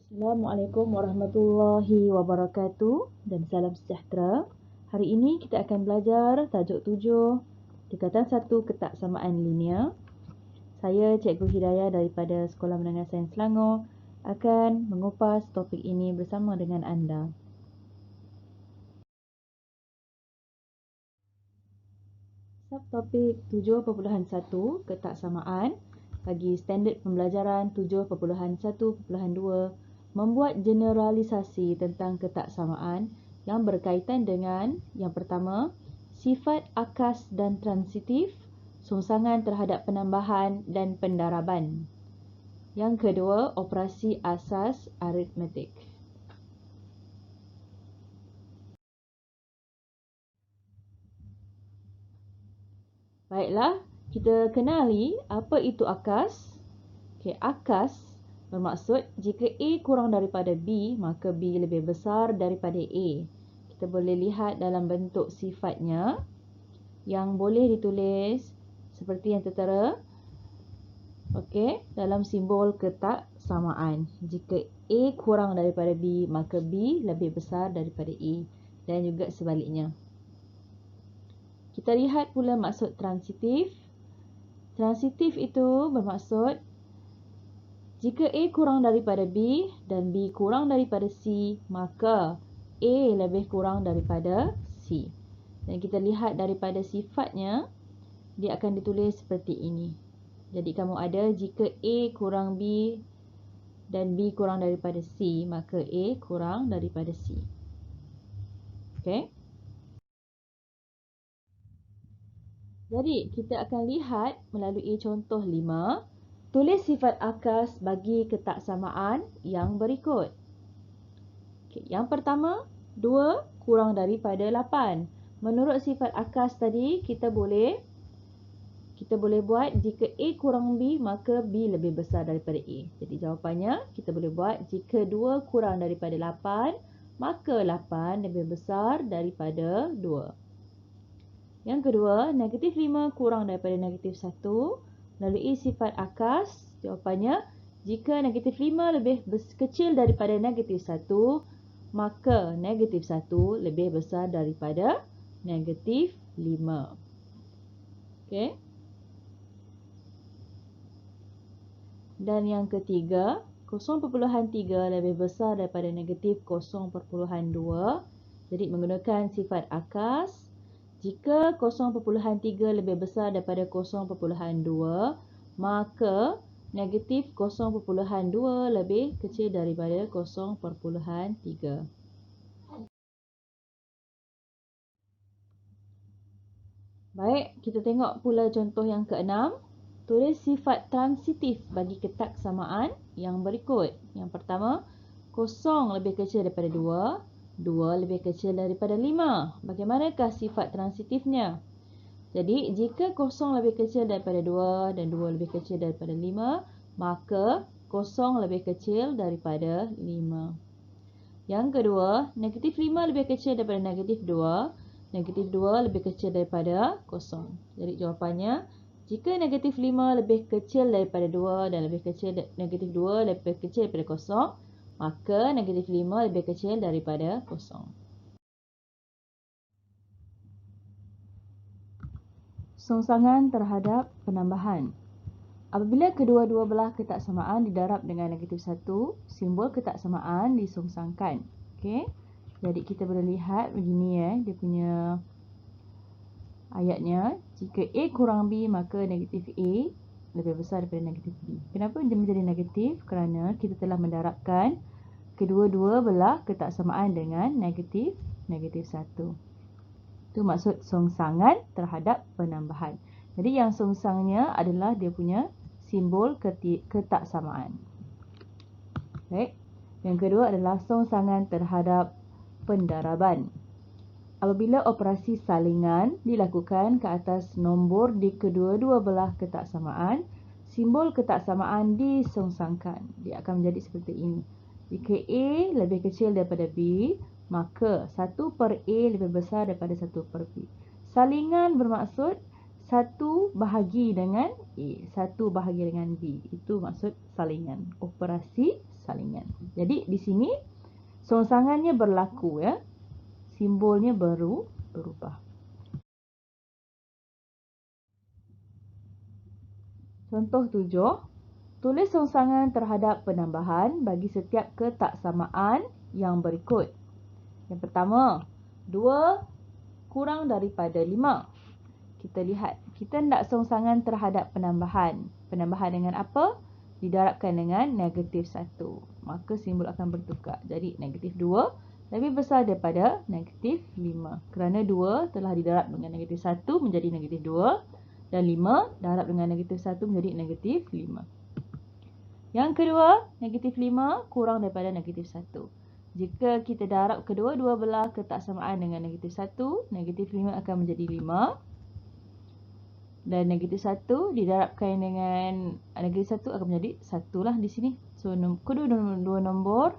Assalamualaikum warahmatullahi wabarakatuh dan salam sejahtera. Hari ini kita akan belajar tajuk 7, tingkatan 1 ketaksamaan linear. Saya Cikgu Hidayah daripada Sekolah Menengah Sains Selangor akan mengupas topik ini bersama dengan anda. Subtopik 7.1 ketaksamaan bagi standard pembelajaran 7.1.2 membuat generalisasi tentang ketaksamaan yang berkaitan dengan yang pertama, sifat akas dan transitif, songsangan terhadap penambahan dan pendaraban. Yang kedua, operasi asas aritmetik. Baiklah, kita kenali apa itu akas. Okey, akas bermaksud jika A kurang daripada B, maka B lebih besar daripada A. Kita boleh lihat dalam bentuk sifatnya yang boleh ditulis seperti yang tertera. Okey, dalam simbol ketaksamaan. Jika A kurang daripada B, maka B lebih besar daripada A dan juga sebaliknya. Kita lihat pula maksud transitif. Transitif itu bermaksud jika A kurang daripada B dan B kurang daripada C, maka A lebih kurang daripada C. Dan kita lihat daripada sifatnya, dia akan ditulis seperti ini. Jadi kamu ada jika A kurang B dan B kurang daripada C, maka A kurang daripada C. Okey. Jadi kita akan lihat melalui contoh 5. Tulis sifat akas bagi ketaksamaan yang berikut. Okay, yang pertama, 2 kurang daripada 8. Menurut sifat akas tadi, kita boleh buat jika A kurang B, maka B lebih besar daripada A. Jadi jawapannya, kita boleh buat jika 2 kurang daripada 8, maka 8 lebih besar daripada 2. Yang kedua, negatif 5 kurang daripada negatif 1. Melalui sifat akas, jawapannya, jika negatif 5 lebih kecil daripada negatif 1, maka negatif 1 lebih besar daripada negatif 5. Okey. Dan yang ketiga, 0.3 lebih besar daripada negatif 0.2. Jadi menggunakan sifat akas, jika 0.3 lebih besar daripada 0.2, maka negatif 0.2 lebih kecil daripada 0.3. Baik, kita tengok pula contoh yang ke-6. Tulis sifat transitif bagi ketaksamaan yang berikut. Yang pertama, 0 lebih kecil daripada 2. 2 lebih kecil daripada 5. Bagaimanakah sifat transitifnya? Jadi, jika 0 lebih kecil daripada 2 dan 2 lebih kecil daripada 5, maka 0 lebih kecil daripada 5. Yang kedua, negatif 5 lebih kecil daripada negatif 2. Negatif 2 lebih kecil daripada 0. Jadi, jawapannya, jika negatif 5 lebih kecil daripada 2 dan negatif 2 lebih kecil daripada 0, maka negatif 5 lebih kecil daripada 0. Songsangan terhadap penambahan. Apabila kedua-dua belah ketaksamaan didarab dengan negatif 1, simbol ketaksamaan disongsangkan. Okey. Jadi kita boleh lihat begini dia punya ayatnya. Jika A kurang B, maka negatif A lebih besar daripada negatif B. Kenapa dia menjadi negatif? Kerana kita telah mendarabkan kedua-dua belah ketaksamaan dengan negatif 1. Itu maksud songsangan terhadap penambahan. Jadi yang songsangnya adalah dia punya simbol ketaksamaan. Baik. Yang kedua adalah songsangan terhadap pendaraban. Apabila operasi salingan dilakukan ke atas nombor di kedua-dua belah ketaksamaan, simbol ketaksamaan disongsangkan. Dia akan menjadi seperti ini. Jika A lebih kecil daripada B, maka 1 per A lebih besar daripada 1 per B. Salingan bermaksud 1 bahagi dengan A, 1 bahagi dengan B. Itu maksud salingan, operasi salingan. Jadi di sini songsangannya berlaku ya. Simbolnya berubah. Contoh 7. Tulis songsangan terhadap penambahan bagi setiap ketaksamaan yang berikut. Yang pertama, 2 kurang daripada 5. Kita lihat, kita nak songsangan terhadap penambahan. Penambahan dengan apa? Didarabkan dengan negatif 1. Maka simbol akan bertukar. Jadi negatif 2 lebih besar daripada negatif 5. Kerana 2 telah didarab dengan negatif 1 menjadi negatif 2. Dan 5 darab dengan negatif 1 menjadi negatif 5. Yang kedua, negatif 5 kurang daripada negatif 1. Jika kita darab kedua-dua belah ketaksamaan dengan negatif 1, negatif 5 akan menjadi 5. Dan negatif 1 didarabkan dengan negatif 1 akan menjadi 1 lah di sini. So, kedua-dua nombor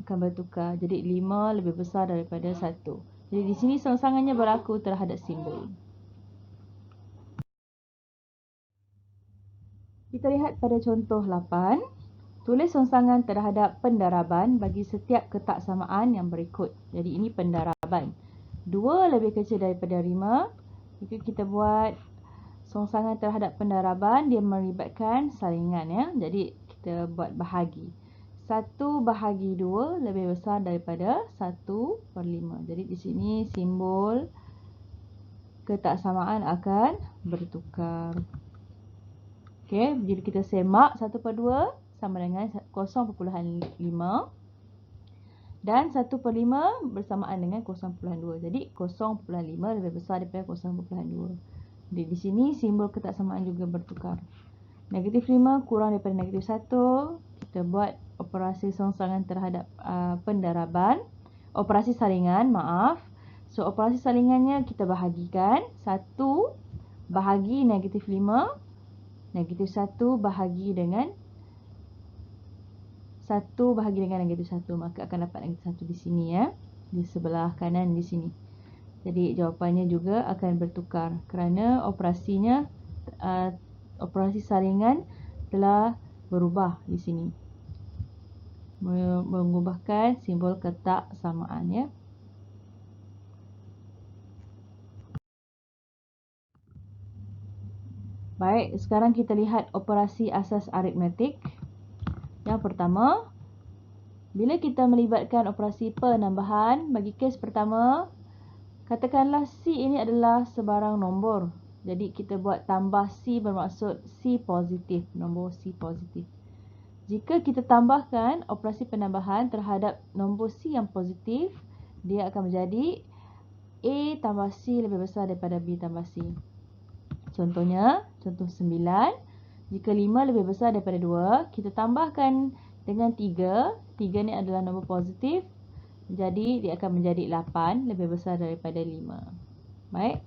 akan bertukar. Jadi 5 lebih besar daripada 1. Jadi di sini songsangannya berlaku terhadap simbol. Kita lihat pada contoh 8. Tulis songsangan terhadap pendaraban bagi setiap ketaksamaan yang berikut. Jadi ini pendaraban. 2 lebih kecil daripada 5. Jika kita buat songsangan terhadap pendaraban, dia melibatkan salingan ya. Jadi kita buat bahagi. 1 bahagi 2 lebih besar daripada 1/5. Jadi di sini simbol ketaksamaan akan bertukar. Okey, jadi kita semak 1/2 sama dengan 0.5 dan 1/5 bersamaan dengan 0.2. Jadi 0.5 lebih besar daripada 0.2. Jadi di sini simbol ketaksamaan juga bertukar. Negatif 5 kurang daripada negatif 1. Kita buat operasi songsangan terhadap pendaraban. Operasi salingan, maaf. So, operasi salingannya kita bahagikan. 1 bahagi negatif 5. Negatif 1 bahagi dengan 1 bahagi dengan negatif 1. Maka akan dapat negatif 1 di sini ya. Di sebelah kanan di sini. Jadi jawapannya juga akan bertukar. Kerana operasinya, operasi salingan telah berubah di sini. Mengubahkan simbol ketaksamaan ya. Baik, sekarang kita lihat operasi asas aritmetik. Yang pertama, bila kita melibatkan operasi penambahan, bagi kes pertama, katakanlah C ini adalah sebarang nombor. Jadi kita buat tambah C bermaksud C positif, nombor C positif. Jika kita tambahkan operasi penambahan terhadap nombor C yang positif, dia akan menjadi A tambah C lebih besar daripada B tambah C. Contohnya, contoh 9. Jika 5 lebih besar daripada 2, kita tambahkan dengan 3. 3 ni adalah nombor positif. Jadi, dia akan menjadi 8 lebih besar daripada 5. Baik.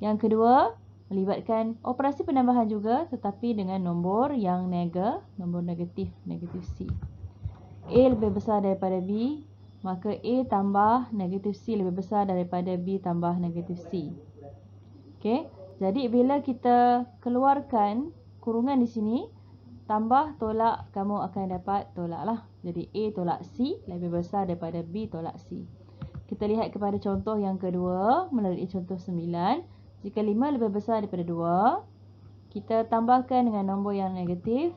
Yang kedua, melibatkan operasi penambahan juga tetapi dengan nombor yang nombor negatif, negatif C. A lebih besar daripada B, maka A tambah negatif C lebih besar daripada B tambah negatif C. Okey. Jadi bila kita keluarkan kurungan di sini, tambah tolak, kamu akan dapat tolak lah. Jadi A tolak C lebih besar daripada B tolak C. Kita lihat kepada contoh yang kedua melalui contoh 9. Jika 5 lebih besar daripada 2, kita tambahkan dengan nombor yang negatif.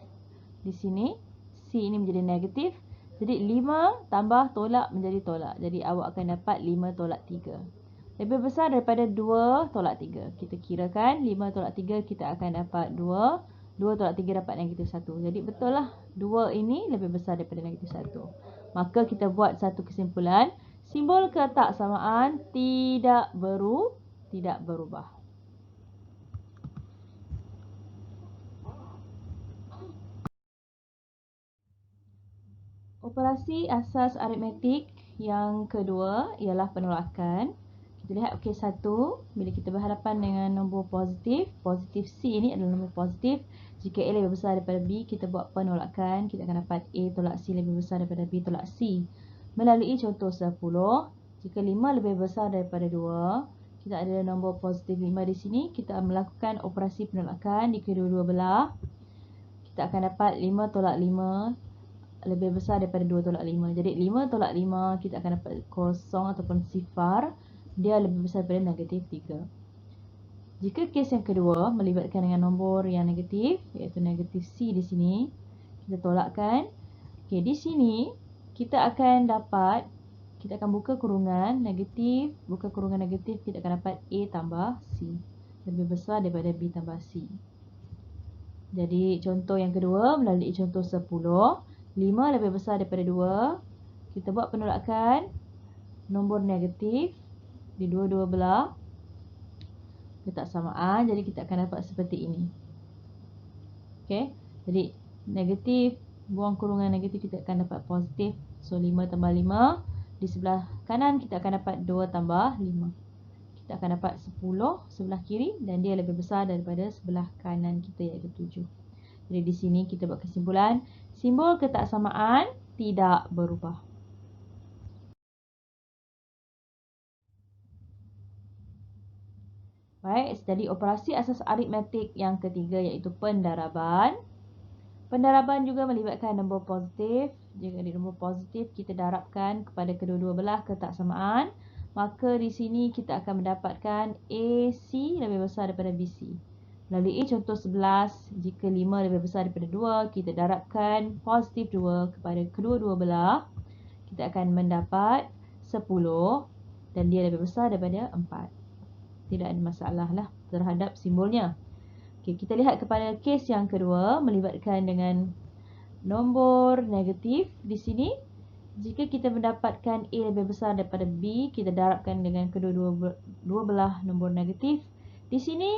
Di sini C ini menjadi negatif. Jadi 5 tambah tolak menjadi tolak. Jadi awak akan dapat 5 tolak 3. Lebih besar daripada 2 tolak 3. Kita kirakan 5 tolak 3 kita akan dapat 2. 2 tolak 3 dapat negatif 1. Jadi betul lah 2 ini lebih besar daripada negatif 1. Maka kita buat satu kesimpulan. Simbol ketaksamaan tidak berubah. Operasi asas aritmetik yang kedua ialah penolakan. Kita lihat kes 1, bila kita berhadapan dengan nombor positif, positif C ini adalah nombor positif. Jika A lebih besar daripada B, kita buat penolakan, kita akan dapat A tolak C lebih besar daripada B tolak C. Melalui contoh 10, jika 5 lebih besar daripada 2, kita ada nombor positif 5 di sini, kita melakukan operasi penolakan di kedua-dua belah. Kita akan dapat 5 tolak 5 lebih besar daripada 2 tolak 5. Jadi 5 tolak 5 kita akan dapat kosong ataupun sifar. Dia lebih besar daripada negatif 3. Jika kes yang kedua melibatkan dengan nombor yang negatif, iaitu negatif C di sini, kita tolakkan. Okey, di sini kita akan buka kurungan negatif, kita akan dapat A tambah C. Lebih besar daripada B tambah C. Jadi contoh yang kedua melalui contoh 10, 5 lebih besar daripada 2. Kita buat penolakan nombor negatif di dua-dua belah ketaksamaan. Jadi kita akan dapat seperti ini. Okey. Jadi negatif, buang kurungan negatif, kita akan dapat positif. So 5 tambah 5. Di sebelah kanan kita akan dapat 2 tambah 5. Kita akan dapat 10 sebelah kiri dan dia lebih besar daripada sebelah kanan kita iaitu 7. Jadi di sini kita buat kesimpulan, simbol ketaksamaan tidak berubah. Baik, jadi operasi asas aritmetik yang ketiga iaitu pendaraban. Pendaraban juga melibatkan nombor positif. Jika di nombor positif kita darabkan kepada kedua-dua belah ketaksamaan, maka di sini kita akan mendapatkan AC lebih besar daripada BC. Melalui contoh 11, jika 5 lebih besar daripada 2, kita darabkan positif 2 kepada kedua-dua belah. Kita akan mendapat 10 dan dia lebih besar daripada 4. Tidak ada masalah lah terhadap simbolnya. Okay, kita lihat kepada kes yang kedua melibatkan dengan nombor negatif di sini. Jika kita mendapatkan A lebih besar daripada B, kita darabkan dengan kedua-dua belah nombor negatif. Di sini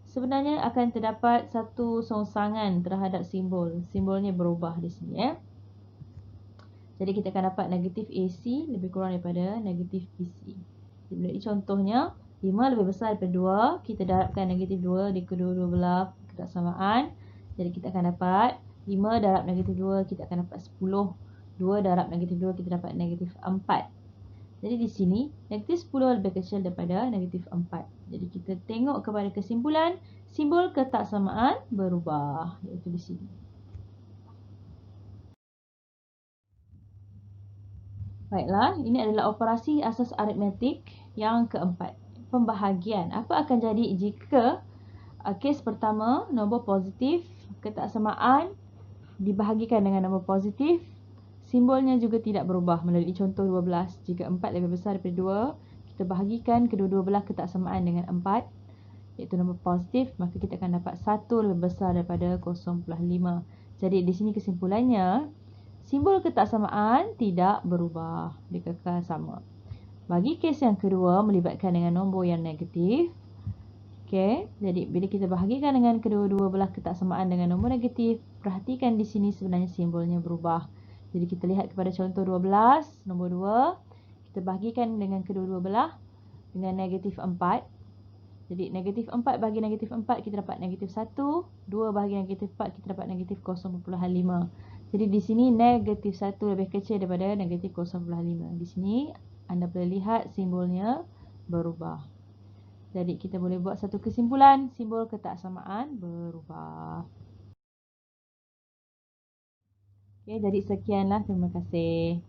sebenarnya akan terdapat satu songsangan terhadap simbol. Simbolnya berubah di sini Jadi kita akan dapat negatif AC lebih kurang daripada negatif BC. Jadi contohnya 5 lebih besar daripada 2, kita darabkan negatif 2 di kedua-dua belah ketaksamaan. Jadi kita akan dapat 5 darab negatif 2, kita akan dapat 10. 2 darab negatif 2, kita dapat negatif 4. Jadi di sini, negatif 10 lebih kecil daripada negatif 4. Jadi kita tengok kepada kesimpulan, simbol ketaksamaan berubah, iaitu di sini. Baiklah, ini adalah operasi asas aritmetik yang keempat. Pembahagian. Apa akan jadi jika kes pertama, nombor positif, ketaksamaan dibahagikan dengan nombor positif, simbolnya juga tidak berubah melalui contoh 12. Jika 4 lebih besar daripada 2, kita bahagikan kedua-dua belah ketaksamaan dengan 4, iaitu nombor positif, maka kita akan dapat 1 lebih besar daripada 0.5. Jadi di sini kesimpulannya, simbol ketaksamaan tidak berubah, dia kekal sama. Bagi kes yang kedua melibatkan dengan nombor yang negatif. Okey, jadi bila kita bahagikan dengan kedua-dua belah ketaksamaan dengan nombor negatif, perhatikan di sini sebenarnya simbolnya berubah. Jadi kita lihat kepada contoh 12, nombor 2, kita bahagikan dengan kedua-dua belah dengan negatif 4. Jadi negatif 4 bagi negatif 4 kita dapat negatif 1, 2 bagi negatif 4 kita dapat negatif 0.5. Jadi di sini negatif 1 lebih kecil daripada negatif 0.5. Di sini anda boleh lihat simbolnya berubah. Jadi kita boleh buat satu kesimpulan, simbol ketaksamaan berubah. Okey, jadi sekianlah, terima kasih.